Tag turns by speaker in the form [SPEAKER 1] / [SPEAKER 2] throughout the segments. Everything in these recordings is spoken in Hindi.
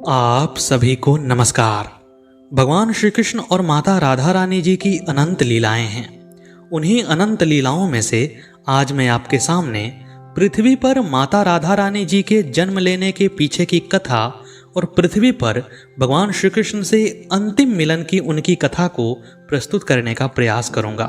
[SPEAKER 1] आप सभी को नमस्कार। भगवान श्री कृष्ण और माता राधा रानी जी की अनंत लीलाएं हैं। उन्हीं अनंत लीलाओं में से आज मैं आपके सामने पृथ्वी पर माता राधा रानी जी के जन्म लेने के पीछे की कथा और पृथ्वी पर भगवान श्री कृष्ण से अंतिम मिलन की उनकी कथा को प्रस्तुत करने का प्रयास करूंगा।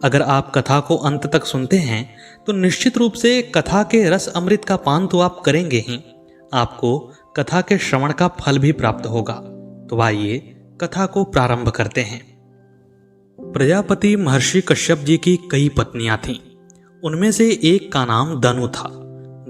[SPEAKER 1] अगर आप कथा को अंत तक सुनते हैं तो निश्चित रूप से कथा के रस अमृत का पान तो आप करेंगे ही, आपको कथा के श्रवण का फल भी प्राप्त होगा। तो आइए कथा को प्रारंभ करते हैं। प्रजापति महर्षि कश्यप जी की कई पत्नियां थीं। उनमें से एक का नाम दनु था।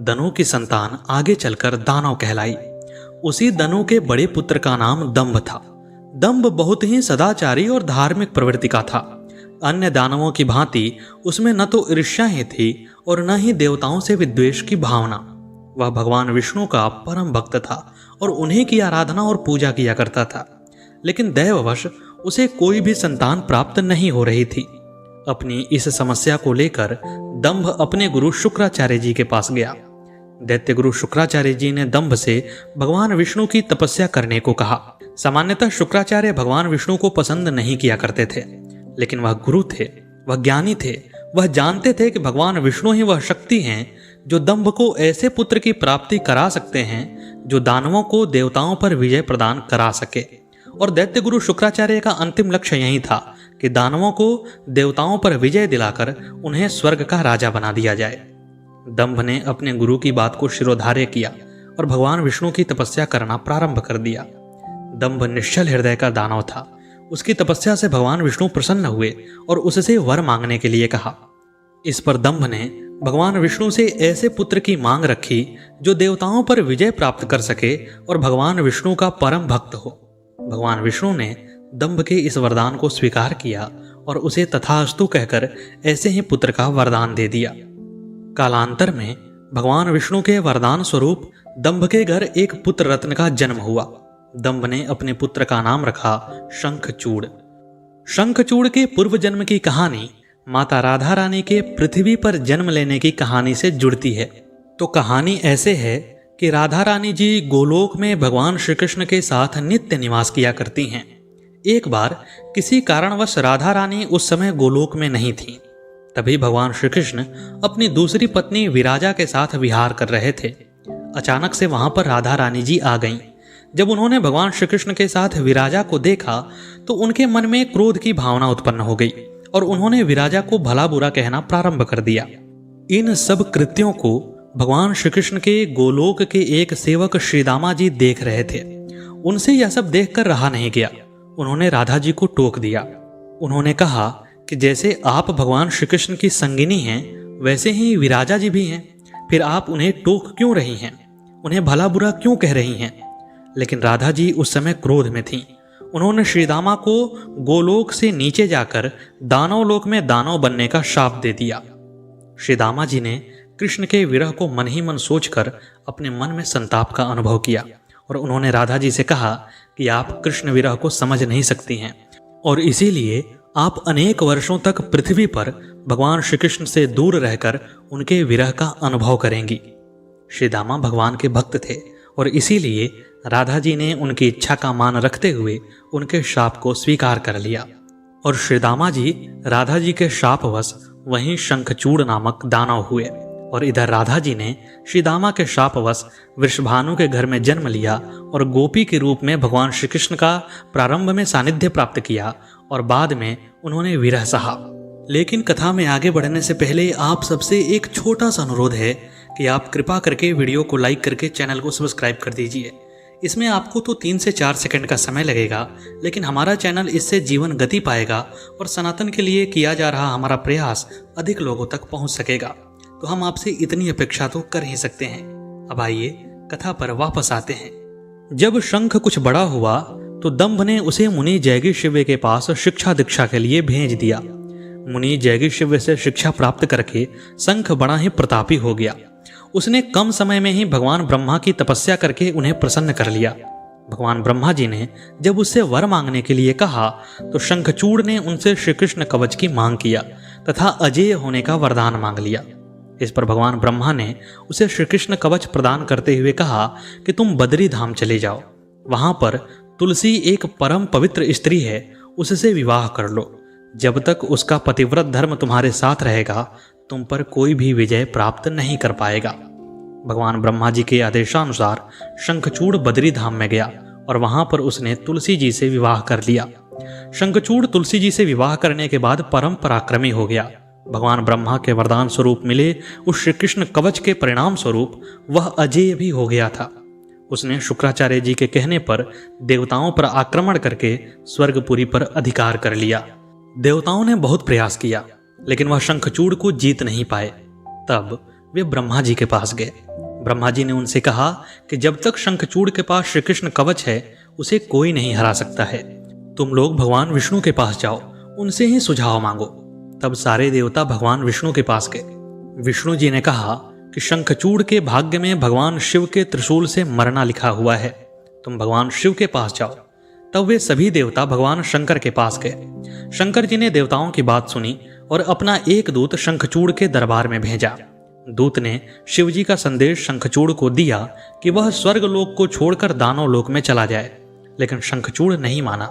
[SPEAKER 1] दनु की संतान आगे चलकर दानव कहलाई। उसी दनु के बड़े पुत्र का नाम दंभ था। दंभ बहुत ही सदाचारी और धार्मिक प्रवृत्ति का था। अन्य दानवों की भांति उसमें न तो ईर्ष्या ही थी और न ही देवताओं से विद्वेष की भावना। वह भगवान विष्णु का परम भक्त था और उन्हीं की आराधना और पूजा किया करता था। लेकिन दैववश उसे कोई भी संतान प्राप्त नहीं हो रही थी। अपनी इस समस्या को लेकर दंभ अपने गुरु शुक्राचार्य जी के पास गया। दैत्य गुरु शुक्राचार्य जी ने दंभ से भगवान विष्णु की तपस्या करने को कहा। सामान्यतः शुक्राचार्य भगवान विष्णु को पसंद नहीं किया करते थे, लेकिन वह गुरु थे, वह ज्ञानी थे। वह जानते थे कि भगवान विष्णु ही वह शक्ति हैं जो दंभ को ऐसे पुत्र की प्राप्ति करा सकते हैं जो दानवों को देवताओं पर विजय प्रदान करा सके। और दैत्य गुरु शुक्राचार्य का अंतिम लक्ष्य यही था कि दानवों को देवताओं पर विजय दिलाकर उन्हें स्वर्ग का राजा बना दिया जाए। दंभ ने अपने गुरु की बात को शिरोधार्य किया और भगवान विष्णु की तपस्या करना प्रारंभ कर दिया। दंभ निश्चल हृदय का दानव था। उसकी तपस्या से भगवान विष्णु प्रसन्न हुए और उससे वर मांगने के लिए कहा। इस पर दंभ ने भगवान विष्णु से ऐसे पुत्र की मांग रखी जो देवताओं पर विजय प्राप्त कर सके और भगवान विष्णु का परम भक्त हो। भगवान विष्णु ने दंभ के इस वरदान को स्वीकार किया और उसे तथास्तु कहकर ऐसे ही पुत्र का वरदान दे दिया। कालांतर में भगवान विष्णु के वरदान स्वरूप दंभ के घर एक पुत्र रत्न का जन्म हुआ। दंभ ने अपने पुत्र का नाम रखा शंखचूड़। शंखचूड़ के पूर्व जन्म की कहानी माता राधा रानी के पृथ्वी पर जन्म लेने की कहानी से जुड़ती है। तो कहानी ऐसे है कि राधा रानी जी गोलोक में भगवान श्री कृष्ण के साथ नित्य निवास किया करती हैं। एक बार किसी कारणवश राधा रानी उस समय गोलोक में नहीं थी। तभी भगवान श्री कृष्ण अपनी दूसरी पत्नी विराजा के साथ विहार कर रहे थे। अचानक से वहां पर राधा रानी जी आ गईं। जब उन्होंने भगवान श्री कृष्ण के साथ विराजा को देखा तो उनके मन में क्रोध की भावना उत्पन्न हो गई और उन्होंने विराजा को भला बुरा कहना प्रारंभ कर दिया। इन सब कृत्यों को भगवान श्री कृष्ण के गोलोक के एक सेवक श्रीदामा जी देख रहे थे। उनसे यह सब देखकर रहा नहीं गया। उन्होंने राधा जी को टोक दिया। उन्होंने कहा कि जैसे आप भगवान श्री कृष्ण की संगिनी हैं वैसे ही विराजा जी भी हैं, फिर आप उन्हें टोक क्यों रही हैं, उन्हें भला बुरा क्यों कह रही हैं। लेकिन राधा जी उस समय क्रोध में थीं। उन्होंने श्रीदामा को गोलोक से नीचे जाकर दानव लोक में दानव बनने का श्राप दे दिया। श्रीदामा जी ने कृष्ण के विरह को मन ही मन सोचकर अपने मन में संताप का अनुभव किया और उन्होंने राधा जी से कहा कि आप कृष्ण विरह को समझ नहीं सकती हैं और इसीलिए आप अनेक वर्षों तक पृथ्वी पर भगवान श्री कृष्ण से दूर रहकर उनके विरह का अनुभव करेंगी। श्रीदामा भगवान के भक्त थे और इसीलिए राधा जी ने उनकी इच्छा का मान रखते हुए उनके शाप को स्वीकार कर लिया और श्रीदामा जी राधा जी के शापवश वहीं शंखचूड़ नामक दानव हुए और इधर राधा जी ने श्रीदामा के शापवश वृषभानु के घर में जन्म लिया और गोपी के रूप में भगवान श्री कृष्ण का प्रारंभ में सानिध्य प्राप्त किया और बाद में उन्होंने विरह सहा। लेकिन कथा में आगे बढ़ने से पहले आप सबसे एक छोटा सा अनुरोध है कि आप कृपा करके वीडियो को लाइक करके चैनल को सब्सक्राइब कर दीजिए। इसमें आपको तो 3 से 4 सेकंड का समय लगेगा, लेकिन हमारा चैनल इससे जीवन गति पाएगा और सनातन के लिए किया जा रहा हमारा प्रयास अधिक लोगों तक पहुंच सकेगा। तो हम आपसे इतनी अपेक्षा तो कर ही सकते हैं। अब आइए कथा पर वापस आते हैं। जब शंख कुछ बड़ा हुआ तो दंभ ने उसे मुनि जैगीशिव्य के पास शिक्षा दीक्षा के लिए भेज दिया। मुनि जैगीशिव्य से शिक्षा प्राप्त करके शंख बड़ा ही प्रतापी हो गया। उसने कम समय में ही भगवान ब्रह्मा की तपस्या करके उन्हें प्रसन्न कर लिया। भगवान ब्रह्मा जी ने जब उससे वर मांगने के लिए कहा तो शंखचूड़ ने उनसे श्री कृष्ण कवच की मांग किया तथा अजेय होने का वरदान मांग लिया। इस पर भगवान ब्रह्मा ने उसे श्री कृष्ण कवच प्रदान करते हुए कहा कि तुम बद्री धाम चले जाओ। वहां पर तुलसी एक परम पवित्र स्त्री है, उससे विवाह कर लो। जब तक उसका पतिव्रत धर्म तुम्हारे साथ रहेगा, तुम पर कोई भी विजय प्राप्त नहीं कर पाएगा। भगवान ब्रह्मा जी के आदेशानुसार शंखचूड़ बद्री धाम में गया और वहां पर उसने तुलसी जी से विवाह कर लिया। शंखचूड़ तुलसी जी से विवाह करने के बाद परम पराक्रमी हो गया। भगवान ब्रह्मा के वरदान स्वरूप मिले उस श्री कृष्ण कवच के परिणाम स्वरूप वह अजेय भी हो गया था। उसने शुक्राचार्य जी के कहने पर देवताओं पर आक्रमण करके स्वर्गपुरी पर अधिकार कर लिया। देवताओं ने बहुत प्रयास किया, लेकिन वह शंखचूड़ को जीत नहीं पाए। तब वे ब्रह्मा जी के पास गए। ब्रह्मा जी ने उनसे कहा कि जब तक शंखचूड़ के पास श्री कृष्ण कवच है, उसे कोई नहीं हरा सकता है। तुम लोग भगवान विष्णु के पास जाओ, उनसे ही सुझाव मांगो। तब सारे देवता भगवान विष्णु के पास गए। विष्णु जी ने कहा कि शंखचूड़ के भाग्य में भगवान शिव के त्रिशूल से मरना लिखा हुआ है, तुम भगवान शिव के पास जाओ। तब वे सभी देवता भगवान शंकर के पास गए। शंकर जी ने देवताओं की बात सुनी और अपना एक दूत शंखचूड़ के दरबार में भेजा। दूत ने शिवजी का संदेश शंखचूड़ को दिया कि वह स्वर्गलोक को छोड़कर दानव लोक में चला जाए, लेकिन शंखचूड़ नहीं माना।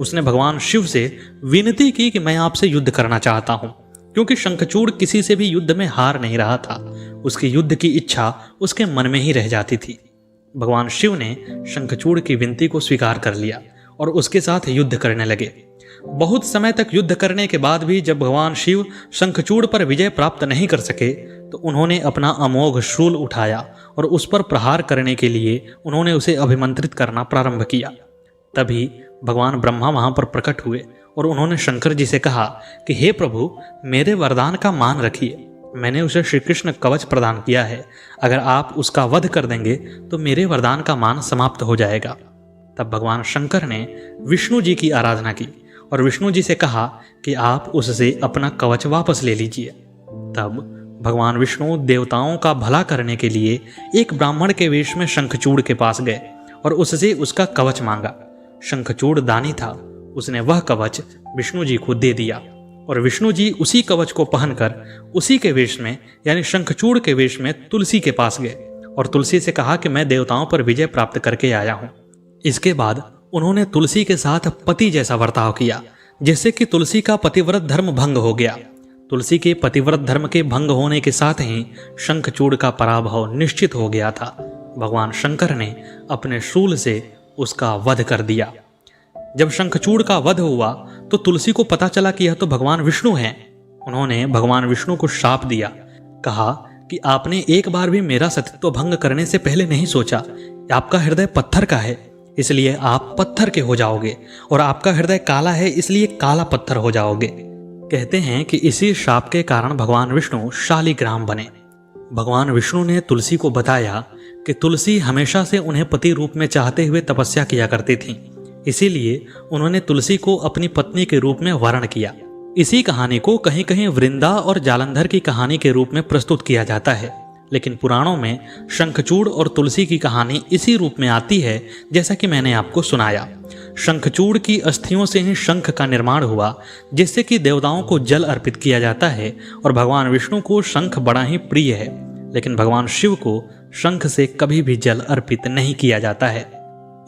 [SPEAKER 1] उसने भगवान शिव से विनती की कि मैं आपसे युद्ध करना चाहता हूं, क्योंकि शंखचूड़ किसी से भी युद्ध में हार नहीं रहा था। उसकी युद्ध की इच्छा उसके मन में ही रह जाती थी। भगवान शिव ने शंखचूड़ की विनती को स्वीकार कर लिया और उसके साथ युद्ध करने लगे। बहुत समय तक युद्ध करने के बाद भी जब भगवान शिव शंखचूड़ पर विजय प्राप्त नहीं कर सके, तो उन्होंने अपना अमोघ शूल उठाया और उस पर प्रहार करने के लिए उन्होंने उसे अभिमंत्रित करना प्रारंभ किया। तभी भगवान ब्रह्मा वहां पर प्रकट हुए और उन्होंने शंकर जी से कहा कि हे प्रभु, मेरे वरदान का मान रखिए। मैंने उसे श्री कृष्ण कवच प्रदान किया है, अगर आप उसका वध कर देंगे तो मेरे वरदान का मान समाप्त हो जाएगा। तब भगवान शंकर ने विष्णु जी की आराधना की और विष्णु जी से कहा कि आप उससे अपना कवच वापस ले लीजिए। तब भगवान विष्णु देवताओं का भला करने के लिए एक ब्राह्मण के वेश में शंखचूड़ के पास गए और उससे उसका कवच मांगा। शंखचूड़ दानी था, उसने वह कवच विष्णु जी को दे दिया और विष्णु जी उसी कवच को पहनकर उसी के वेश में यानी शंखचूड़ के वेश में तुलसी के पास गए और तुलसी से कहा कि मैं देवताओं पर विजय प्राप्त करके आया हूँ। इसके बाद उन्होंने तुलसी के साथ पति जैसा बर्ताव किया, जिससे कि तुलसी का पतिव्रत धर्म भंग हो गया। तुलसी के पतिव्रत धर्म के भंग होने के साथ ही शंखचूड़ का पराभव निश्चित हो गया था। भगवान शंकर ने अपने शूल से उसका वध कर दिया। जब शंखचूड़ का वध हुआ तो तुलसी को पता चला कि यह तो भगवान विष्णु हैं। उन्होंने भगवान विष्णु को शाप दिया, कहा कि आपने एक बार भी मेरा सतीत्व भंग करने से पहले नहीं सोचा। आपका हृदय पत्थर का है, इसलिए आप पत्थर के हो जाओगे, और आपका हृदय काला है, इसलिए काला पत्थर हो जाओगे। कहते हैं कि इसी शाप के कारण भगवान विष्णु शालिग्राम बने। भगवान विष्णु ने तुलसी को बताया कि तुलसी हमेशा से उन्हें पति रूप में चाहते हुए तपस्या किया करती थी, इसीलिए उन्होंने तुलसी को अपनी पत्नी के रूप में वर्ण किया। इसी कहानी को कहीं कहीं वृंदा और जालंधर की कहानी के रूप में प्रस्तुत किया जाता है, लेकिन पुराणों में शंखचूड़ और तुलसी की कहानी इसी रूप में आती है जैसा कि मैंने आपको सुनाया। शंखचूड़ की अस्थियों से ही शंख का निर्माण हुआ, जिससे कि देवताओं को जल अर्पित किया जाता है, और भगवान विष्णु को शंख बड़ा ही प्रिय है, लेकिन भगवान शिव को शंख से कभी भी जल अर्पित नहीं किया जाता है।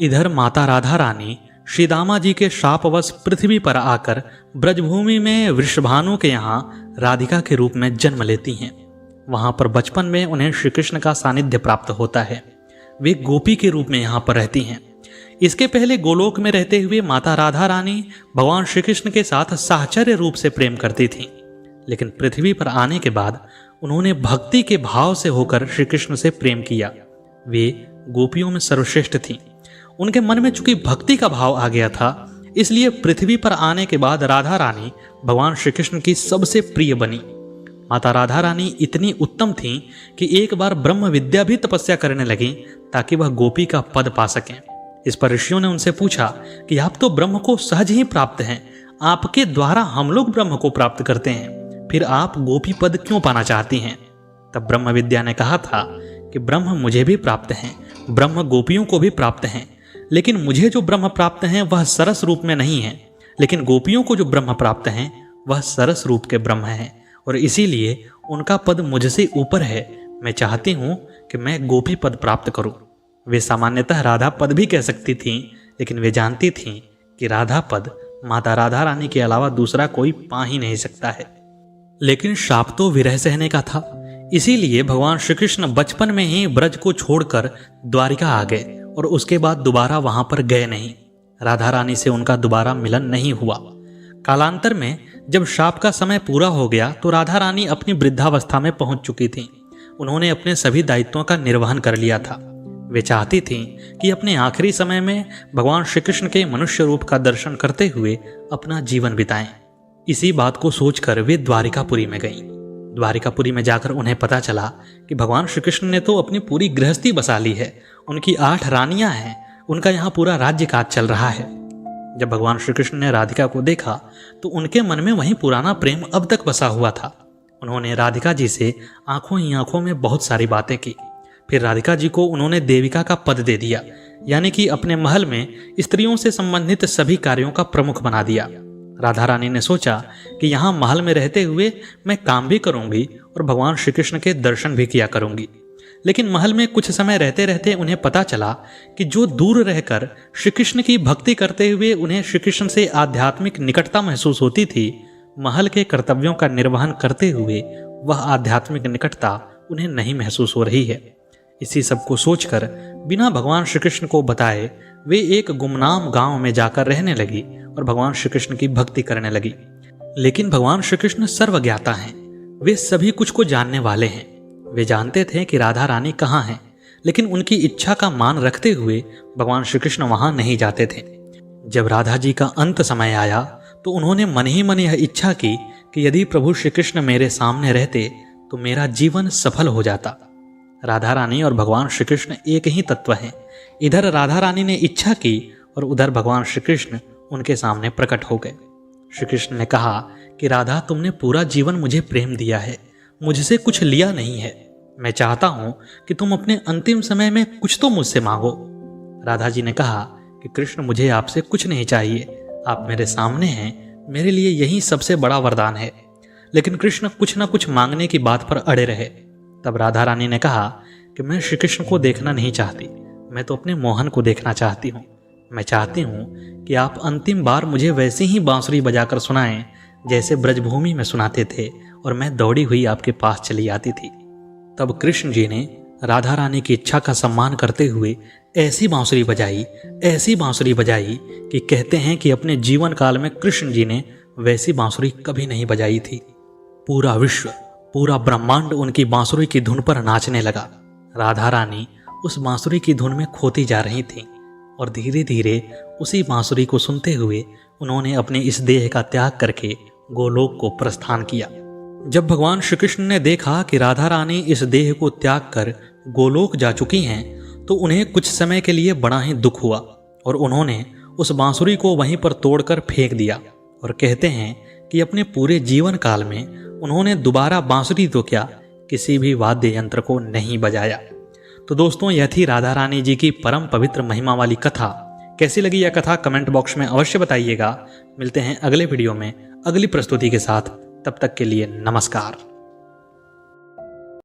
[SPEAKER 1] इधर माता राधा रानी श्रीदामा जी के शापवश पृथ्वी पर आकर ब्रजभूमि में वृषभानु के यहाँ राधिका के रूप में जन्म लेती हैं। वहां पर बचपन में उन्हें श्री कृष्ण का सानिध्य प्राप्त होता है। वे गोपी के रूप में यहाँ पर रहती हैं। इसके पहले गोलोक में रहते हुए माता राधा रानी भगवान श्री कृष्ण के साथ साहचर्य रूप से प्रेम करती थीं, लेकिन पृथ्वी पर आने के बाद उन्होंने भक्ति के भाव से होकर श्री कृष्ण से प्रेम किया। वे गोपियों में सर्वश्रेष्ठ थीं। उनके मन में चूंकि भक्ति का भाव आ गया था, इसलिए पृथ्वी पर आने के बाद राधा रानी भगवान श्री कृष्ण की सबसे प्रिय बनी। माता राधा रानी इतनी उत्तम थीं कि एक बार ब्रह्म विद्या भी तपस्या करने लगी ताकि वह गोपी का पद पा सकें। इस पर ऋषियों ने उनसे पूछा कि आप तो ब्रह्म को सहज ही प्राप्त हैं, आपके द्वारा हम लोग ब्रह्म को प्राप्त करते हैं, फिर आप गोपी पद क्यों पाना चाहती हैं? तब ब्रह्म विद्या ने कहा था कि ब्रह्म मुझे भी प्राप्त हैं, ब्रह्म गोपियों को भी प्राप्त हैं, लेकिन मुझे जो ब्रह्म प्राप्त हैं वह सरस रूप में नहीं है, लेकिन गोपियों को जो ब्रह्म प्राप्त हैं वह सरस रूप के ब्रह्म हैं, और इसीलिए उनका पद मुझसे ऊपर है। मैं चाहती हूँ कि मैं गोपी पद प्राप्त करूँ। वे सामान्यतः राधा पद भी कह सकती थीं, लेकिन वे जानती थीं कि राधा पद माता राधा रानी के अलावा दूसरा कोई पा ही नहीं सकता है। लेकिन शाप तो विरह सहने का था, इसीलिए भगवान श्री कृष्ण बचपन में ही ब्रज को छोड़कर द्वारिका आ गए और उसके बाद दोबारा वहां पर गए नहीं। राधा रानी से उनका दोबारा मिलन नहीं हुआ। कालांतर में जब शाप का समय पूरा हो गया तो राधा रानी अपनी वृद्धावस्था में पहुंच चुकी थीं। उन्होंने अपने सभी दायित्वों का निर्वहन कर लिया था। वे चाहती थीं कि अपने आखिरी समय में भगवान श्री कृष्ण के मनुष्य रूप का दर्शन करते हुए अपना जीवन बिताएं। इसी बात को सोचकर वे द्वारिकापुरी में गईं। द्वारिकापुरी में जाकर उन्हें पता चला कि भगवान श्री कृष्ण ने तो अपनी पूरी गृहस्थी बसा ली है। उनकी 8 रानियां हैं, उनका यहाँ पूरा राज्य काज चल रहा है। जब भगवान श्री कृष्ण ने राधिका को देखा तो उनके मन में वही पुराना प्रेम अब तक बसा हुआ था। उन्होंने राधिका जी से आंखों ही आंखों में बहुत सारी बातें की। फिर राधिका जी को उन्होंने देविका का पद दे दिया, यानी कि अपने महल में स्त्रियों से संबंधित सभी कार्यों का प्रमुख बना दिया। राधा रानी ने सोचा कि यहाँ महल में रहते हुए मैं काम भी करूंगी और भगवान श्री कृष्ण के दर्शन भी किया करूंगी। लेकिन महल में कुछ समय रहते रहते उन्हें पता चला कि जो दूर रहकर श्री कृष्ण की भक्ति करते हुए उन्हें श्री कृष्ण से आध्यात्मिक निकटता महसूस होती थी, महल के कर्तव्यों का निर्वहन करते हुए वह आध्यात्मिक निकटता उन्हें नहीं महसूस हो रही है। इसी सब को सोचकर बिना भगवान श्री कृष्ण को बताए वे एक गुमनाम गांव में जाकर रहने लगी और भगवान श्री कृष्ण की भक्ति करने लगी। लेकिन भगवान श्री कृष्ण सर्वज्ञाता हैं, वे सभी कुछ को जानने वाले हैं। वे जानते थे कि राधा रानी कहाँ हैं, लेकिन उनकी इच्छा का मान रखते हुए भगवान श्री कृष्ण वहां नहीं जाते थे। जब राधा जी का अंत समय आया तो उन्होंने मन ही मन यह इच्छा की कि यदि प्रभु श्री कृष्ण मेरे सामने रहते तो मेरा जीवन सफल हो जाता। राधा रानी और भगवान श्री कृष्ण एक ही तत्व हैं। इधर राधा रानी ने इच्छा की और उधर भगवान श्री कृष्ण उनके सामने प्रकट हो गए। श्री कृष्ण ने कहा कि राधा, तुमने पूरा जीवन मुझे प्रेम दिया है, मुझसे कुछ लिया नहीं है। मैं चाहता हूं कि तुम अपने अंतिम समय में कुछ तो मुझसे मांगो। राधा जी ने कहा कि कृष्ण, मुझे आपसे कुछ नहीं चाहिए, आप मेरे सामने हैं, मेरे लिए यही सबसे बड़ा वरदान है। लेकिन कृष्ण कुछ ना कुछ मांगने की बात पर अड़े रहे। तब राधा रानी ने कहा कि मैं श्री कृष्ण को देखना नहीं चाहती, मैं तो अपने मोहन को देखना चाहती हूँ। मैं चाहती हूँ कि आप अंतिम बार मुझे वैसे ही बांसुरी बजाकर सुनाएं जैसे ब्रजभूमि में सुनाते थे और मैं दौड़ी हुई आपके पास चली आती थी। तब कृष्ण जी ने राधा रानी की इच्छा का सम्मान करते हुए ऐसी बांसुरी बजाई कि कहते हैं कि अपने जीवन काल में कृष्ण जी ने वैसी बांसुरी कभी नहीं बजाई थी। पूरा विश्व, पूरा ब्रह्मांड उनकी बांसुरी की धुन पर नाचने लगा। राधा रानी उस बांसुरी की धुन में खोती जा रही थीं और धीरे धीरे उसी बांसुरी को सुनते हुए उन्होंने अपने इस देह का त्याग करके गोलोक को प्रस्थान किया। जब भगवान श्री कृष्ण ने देखा कि राधा रानी इस देह को त्याग कर गोलोक जा चुकी हैं तो उन्हें कुछ समय के लिए बड़ा ही दुख हुआ और उन्होंने उस बांसुरी को वहीं पर तोड़कर फेंक दिया। और कहते हैं कि अपने पूरे जीवन काल में उन्होंने दोबारा बांसुरी तो क्या, किसी भी वाद्य यंत्र को नहीं बजाया। तो दोस्तों, यह थी राधा रानी जी की परम पवित्र महिमा वाली कथा। कैसी लगी यह कथा कमेंट बॉक्स में अवश्य बताइएगा। मिलते हैं अगले वीडियो में अगली प्रस्तुति के साथ। तब तक के लिए नमस्कार।